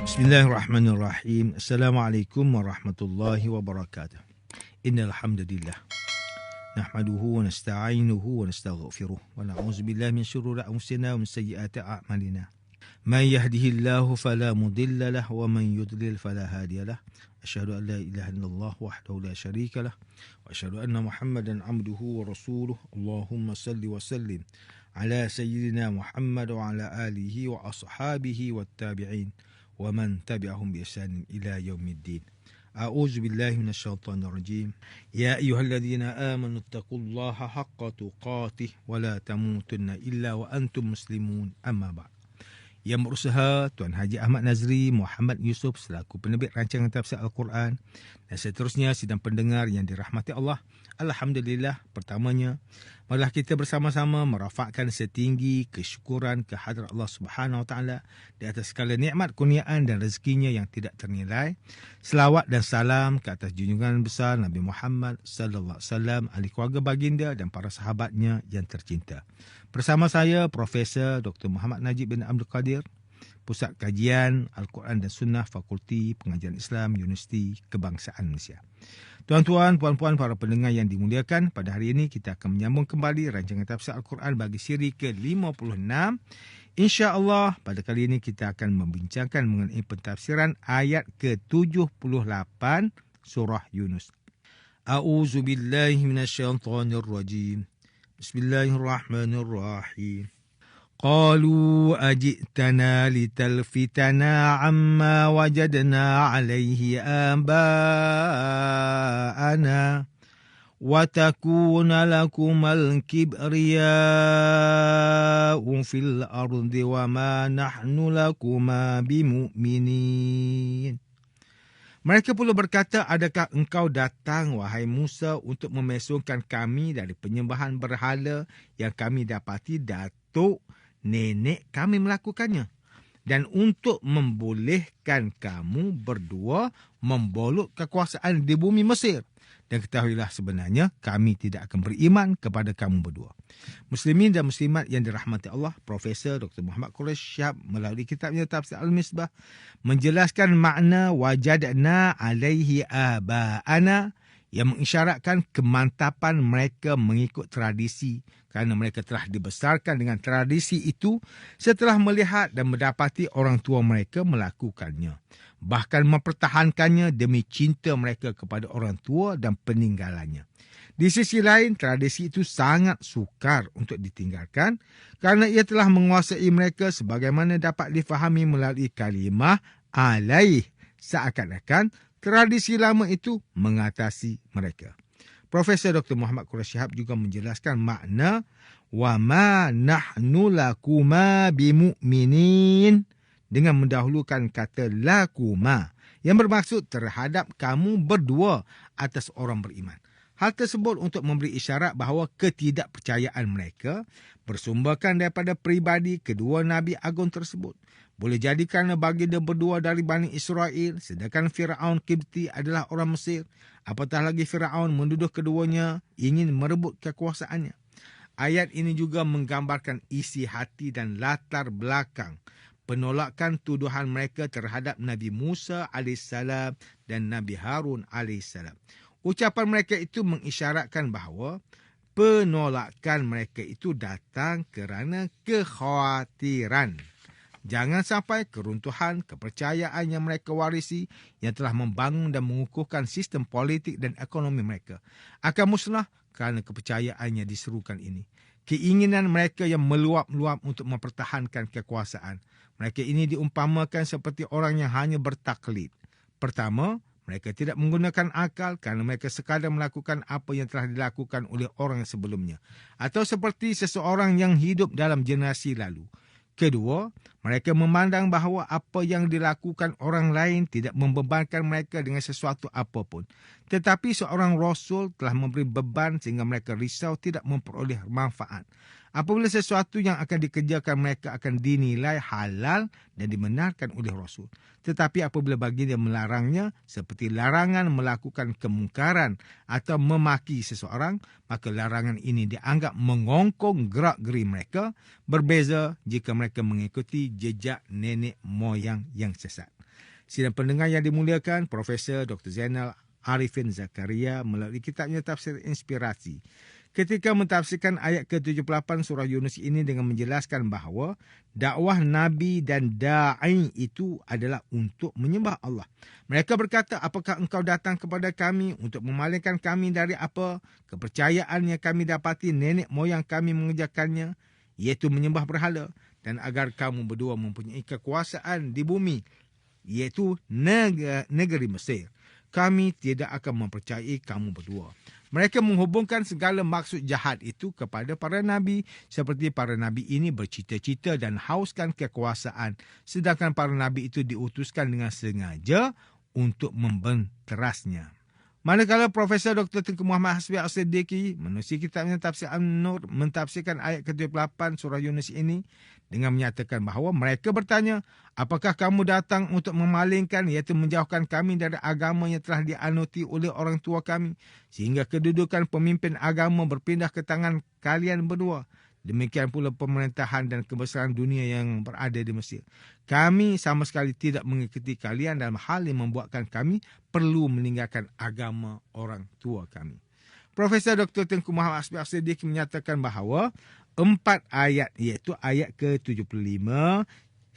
Bismillahirrahmanirrahim. Assalamualaikum warahmatullahi wabarakatuh. Innal hamdalillah nahmaduhu wa nasta'inuhu wa nastaghfiruh wa na'udzu billahi min shururi anfusina wa min sayyiati a'malina. Man yahdihillahu fala mudilla lahu wa man yudlil fala hadiya lahu. Asyhadu an la ilaha illallah wahdahu la syarika lah wa asyhadu anna Muhammadan 'abduhu wa rasuluh. Allahumma salli wa sallim ala sayyidina Muhammad wa ala alihi wa ashabihi wat tabi'in wa man tabi'ahum bi ihsan ila yaumiddin. A'udzu billahi minasyaitonir rajim. Ya ayyuhalladzina amanu taqullaha haqqa tuqatih wa la tamutunna illa wa antum muslimun. Amma ba'd. Yang berusaha Tuan Haji Ahmad Nazri Muhammad Yusof selaku penerbit rancangan tafsir Al-Quran dan seterusnya sidang pendengar yang dirahmati Allah. Alhamdulillah, pertamanya marilah kita bersama-sama merafakkan setinggi kesyukuran kehadrat Allah Subhanahu Wa Taala di atas segala nikmat kurniaan dan rezekinya yang tidak ternilai. Selawat dan salam ke atas junjungan besar Nabi Muhammad sallallahu alaihi wasallam, ahli keluarga baginda dan para sahabatnya yang tercinta. Bersama saya Profesor Dr. Muhammad Najib bin Abdul Qadir, Pusat Kajian Al-Quran dan Sunnah, Fakulti Pengajian Islam, Universiti Kebangsaan Malaysia. Tuan-tuan, puan-puan, para pendengar yang dimuliakan, pada hari ini kita akan menyambung kembali rancangan tafsir Al-Quran bagi siri ke-56. InsyaAllah pada kali ini kita akan membincangkan mengenai pentafsiran ayat ke-78 surah Yunus. A'udzu billahi minasyaitonir rajim. Bismillahirrahmanirrahim. Qalu ajitana litalfitana amma wajadna alaihi aba'ana wa takuna lakumal kibriya'u fil ardi wa ma nahnu lakuma bimu'minin. Mereka pula berkata, adakah engkau datang, wahai Musa, untuk memesongkan kami dari penyembahan berhala yang kami dapati datuk nenek kami melakukannya, dan untuk membolehkan kamu berdua membolok kekuasaan di bumi Mesir. Dan ketahuilah sebenarnya kami tidak akan beriman kepada kamu berdua. Muslimin dan muslimat yang dirahmati Allah, Profesor Dr. Muhammad Quresh Shihab melalui kitabnya Tafsir Al-Misbah menjelaskan makna wajadna alaihi aba'ana yang mengisyaratkan kemantapan mereka mengikut tradisi kerana mereka telah dibesarkan dengan tradisi itu setelah melihat dan mendapati orang tua mereka melakukannya. Bahkan mempertahankannya demi cinta mereka kepada orang tua dan peninggalannya. Di sisi lain, tradisi itu sangat sukar untuk ditinggalkan kerana ia telah menguasai mereka sebagaimana dapat difahami melalui kalimah alaih, seakan-akan tradisi lama itu mengatasi mereka. Profesor Dr. Muhammad Quresh Shihab juga menjelaskan makna wa ma nahnu lakuma bimu'minin dengan mendahulukan kata lakuma yang bermaksud terhadap kamu berdua atas orang beriman. Hal tersebut untuk memberi isyarat bahawa ketidakpercayaan mereka bersumberkan daripada peribadi kedua Nabi Agung tersebut. Boleh jadi kerana baginda berdua dari Bani Israel, sedangkan Fir'aun Qibti adalah orang Mesir. Apatah lagi Fir'aun menuduh keduanya ingin merebut kekuasaannya. Ayat ini juga menggambarkan isi hati dan latar belakang penolakan tuduhan mereka terhadap Nabi Musa AS dan Nabi Harun AS. Ucapan mereka itu mengisyaratkan bahawa penolakan mereka itu datang kerana kekhawatiran jangan sampai keruntuhan kepercayaan yang mereka warisi yang telah membangun dan mengukuhkan sistem politik dan ekonomi mereka akan musnah kerana kepercayaannya diserukan ini. Keinginan mereka yang meluap-luap untuk mempertahankan kekuasaan. Mereka ini diumpamakan seperti orang yang hanya bertaklid. Pertama, mereka tidak menggunakan akal kerana mereka sekadar melakukan apa yang telah dilakukan oleh orang sebelumnya. Atau seperti seseorang yang hidup dalam generasi lalu. Kedua, mereka memandang bahawa apa yang dilakukan orang lain tidak membebankan mereka dengan sesuatu apapun. Tetapi seorang Rasul telah memberi beban sehingga mereka risau tidak memperoleh manfaat. Apabila sesuatu yang akan dikerjakan mereka akan dinilai halal dan dibenarkan oleh Rasul. Tetapi apabila baginda melarangnya, seperti larangan melakukan kemungkaran atau memaki seseorang, maka larangan ini dianggap mengongkong gerak-geri mereka, berbeza jika mereka mengikuti jejak nenek moyang yang sesat. Sidang pendengar yang dimuliakan, Profesor Dr. Zainal Arifin Zakaria melalui kitabnya Tafsir Inspirasi ketika mentafsirkan ayat ke-78 surah Yunus ini dengan menjelaskan bahawa dakwah Nabi dan da'i itu adalah untuk menyembah Allah. Mereka berkata, apakah engkau datang kepada kami untuk memalingkan kami dari apa kepercayaan yang kami dapati nenek moyang kami mengerjakannya, iaitu menyembah berhala, dan agar kamu berdua mempunyai kekuasaan di bumi, iaitu negeri Mesir. Kami tidak akan mempercayai kamu berdua. Mereka menghubungkan segala maksud jahat itu kepada para nabi, seperti para nabi ini bercita-cita dan hauskan kekuasaan, sedangkan para nabi itu diutuskan dengan sengaja untuk membenterasnya. Manakala Profesor Dr. Tengku Muhammad Hasbi As-Siddiqi menulis kitabnya Tafsir An-Nur mentafsirkan ayat ke-78 surah Yunus ini dengan menyatakan bahawa mereka bertanya, apakah kamu datang untuk memalingkan, iaitu menjauhkan kami dari agama yang telah dianuti oleh orang tua kami, sehingga kedudukan pemimpin agama berpindah ke tangan kalian berdua. Demikian pula pemerintahan dan kebesaran dunia yang berada di Mesir. Kami sama sekali tidak mengikuti kalian dalam hal yang membuatkan kami perlu meninggalkan agama orang tua kami. Profesor Dr. Tengku Muhammad Hasbi As-Siddiqi menyatakan bahawa 4 ayat, iaitu ayat ke-75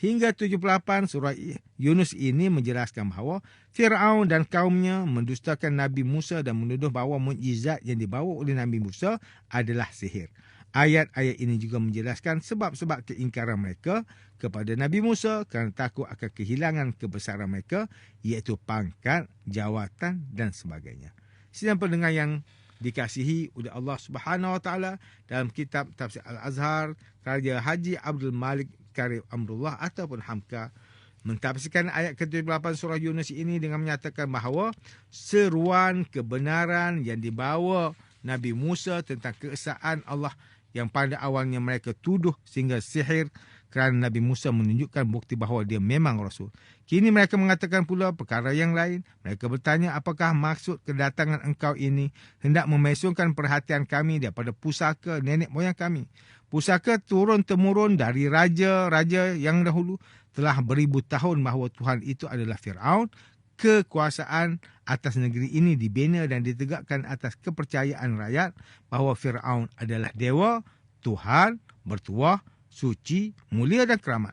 hingga 78 surah Yunus ini menjelaskan bahawa Fir'aun dan kaumnya mendustakan Nabi Musa dan menuduh bahawa mukjizat yang dibawa oleh Nabi Musa adalah sihir. Ayat-ayat ini juga menjelaskan sebab-sebab keingkaran mereka kepada Nabi Musa kerana takut akan kehilangan kebesaran mereka, iaitu pangkat, jawatan dan sebagainya. Sidang pendengar yang dikasihi oleh Allah Subhanahu Wa Taala, dalam kitab Tafsir Al-Azhar karya Haji Abdul Malik Karim Amrullah ataupun Hamka mentafsirkan ayat ke-78 surah Yunus ini dengan menyatakan bahawa seruan kebenaran yang dibawa Nabi Musa tentang keesaan Allah yang pada awalnya mereka tuduh sehingga sihir kerana Nabi Musa menunjukkan bukti bahawa dia memang Rasul. Kini mereka mengatakan pula perkara yang lain. Mereka bertanya, apakah maksud kedatangan engkau ini hendak memesongkan perhatian kami daripada pusaka nenek moyang kami. Pusaka turun-temurun dari raja-raja yang dahulu telah beribu tahun bahawa Tuhan itu adalah Fir'aun. Kekuasaan atas negeri ini dibina dan ditegakkan atas kepercayaan rakyat bahawa Fir'aun adalah dewa, Tuhan, bertuah, suci, mulia dan keramat.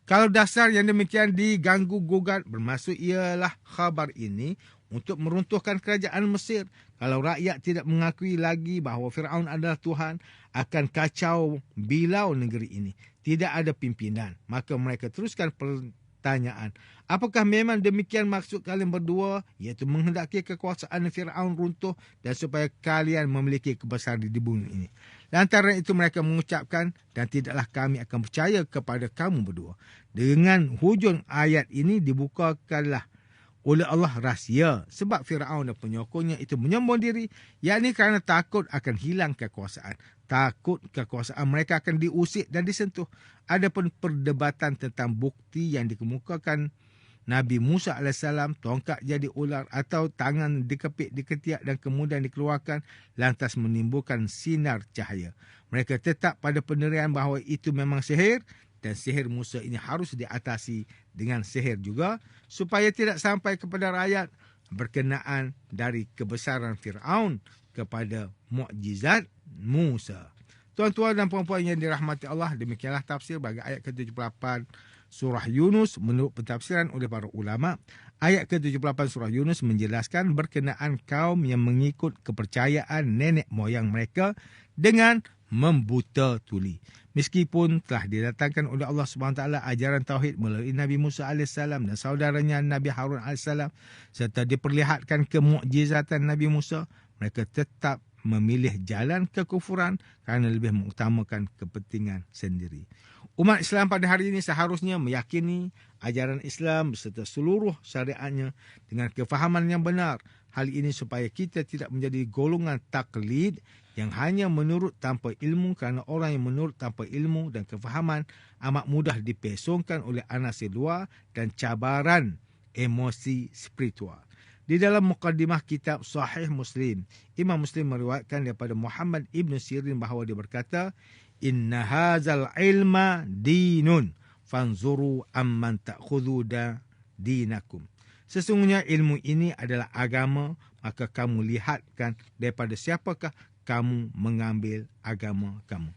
Kalau dasar yang demikian diganggu-gugat, bermaksud ialah khabar ini untuk meruntuhkan kerajaan Mesir. Kalau rakyat tidak mengakui lagi bahawa Fir'aun adalah Tuhan, akan kacau bilau negeri ini. Tidak ada pimpinan. Maka mereka teruskan pertanyaan, apakah memang demikian maksud kalian berdua, iaitu menghendaki kekuasaan Fir'aun runtuh dan supaya kalian memiliki kebesaran di bumi ini. Lantaran itu mereka mengucapkan, dan tidaklah kami akan percaya kepada kamu berdua. Dengan hujung ayat ini dibukakanlah oleh Allah rahsia sebab Fir'aun dan penyokongnya itu menyombong diri, yakni kerana takut akan hilang kekuasaan. Takut kekuasaan mereka akan diusik dan disentuh. Adapun perdebatan tentang bukti yang dikemukakan Nabi Musa AS, tongkat jadi ular atau tangan dikepit di ketiak dan kemudian dikeluarkan lantas menimbulkan sinar cahaya. Mereka tetap pada pendirian bahawa itu memang sihir dan sihir Musa ini harus diatasi dengan sihir juga supaya tidak sampai kepada rakyat berkenaan dari kebesaran Fir'aun kepada mukjizat Musa. Tuan-tuan dan puan-puan yang dirahmati Allah, demikianlah tafsir bagi ayat ke-78 surah Yunus menurut pentafsiran oleh para ulama. Ayat ke-78 surah Yunus menjelaskan berkenaan kaum yang mengikut kepercayaan nenek moyang mereka dengan membuta tuli. Meskipun telah didatangkan oleh Allah SWT ajaran tauhid melalui Nabi Musa AS dan saudaranya Nabi Harun AS serta diperlihatkan kemukjizatan Nabi Musa, mereka tetap memilih jalan kekufuran kerana lebih mengutamakan kepentingan sendiri. Umat Islam pada hari ini seharusnya meyakini ajaran Islam beserta seluruh syariatnya dengan kefahaman yang benar. Hal ini supaya kita tidak menjadi golongan taklid yang hanya menurut tanpa ilmu, kerana orang yang menurut tanpa ilmu dan kefahaman amat mudah dipesongkan oleh anasir luar dan cabaran emosi spiritual. Di dalam mukaddimah kitab Sahih Muslim, Imam Muslim meriwayatkan daripada Muhammad Ibn Sirin bahawa dia berkata, Inna hazal ilma dinun, fanzuru amman ta'khudhu dinakum. Sesungguhnya ilmu ini adalah agama, maka kamu lihatkan daripada siapakah kamu mengambil agama kamu.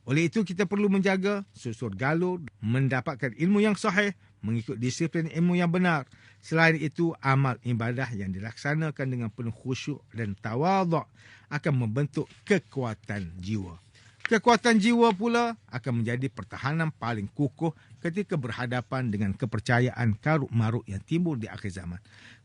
Oleh itu kita perlu menjaga susur galur, mendapatkan ilmu yang sahih, mengikut disiplin ilmu yang benar. Selain itu, amal ibadah yang dilaksanakan dengan penuh khusyuk dan tawaduk akan membentuk kekuatan jiwa. Kekuatan jiwa pula akan menjadi pertahanan paling kukuh ketika berhadapan dengan kepercayaan karuk-maruk yang timbul di akhir zaman.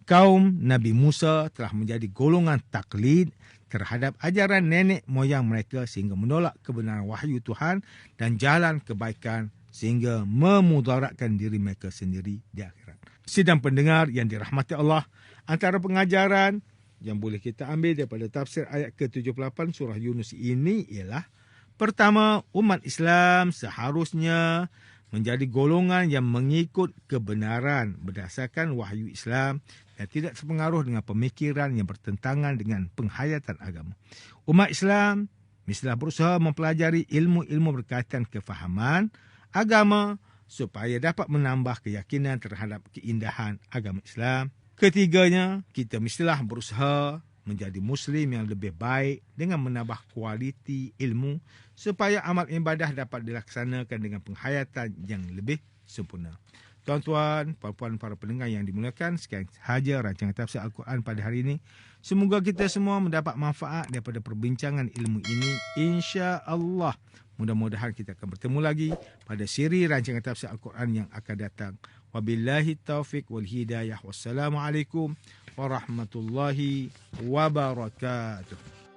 Kaum Nabi Musa telah menjadi golongan taklid terhadap ajaran nenek moyang mereka sehingga menolak kebenaran wahyu Tuhan dan jalan kebaikan sehingga memudaratkan diri mereka sendiri di akhirat. Sidang pendengar yang dirahmati Allah, antara pengajaran yang boleh kita ambil daripada tafsir ayat ke-78 surah Yunus ini ialah: pertama, umat Islam seharusnya menjadi golongan yang mengikut kebenaran berdasarkan wahyu Islam dan tidak terpengaruh dengan pemikiran yang bertentangan dengan penghayatan agama. Umat Islam mestilah berusaha mempelajari ilmu-ilmu berkaitan kefahaman agama supaya dapat menambah keyakinan terhadap keindahan agama Islam. Ketiganya, kita mestilah berusaha menjadi Muslim yang lebih baik dengan menambah kualiti ilmu supaya amal ibadah dapat dilaksanakan dengan penghayatan yang lebih sempurna. Tuan-tuan, puan-puan, para pendengar yang dimuliakan, sekian sahaja rancangan tafsir Al-Quran pada hari ini. Semoga kita semua mendapat manfaat daripada perbincangan ilmu ini, insya-Allah. Mudah-mudahan kita akan bertemu lagi pada siri rancangan tafsir Al-Quran yang akan datang. Wabillahi taufiq wal hidayah. Wassalamualaikum warahmatullahi wabarakatuh.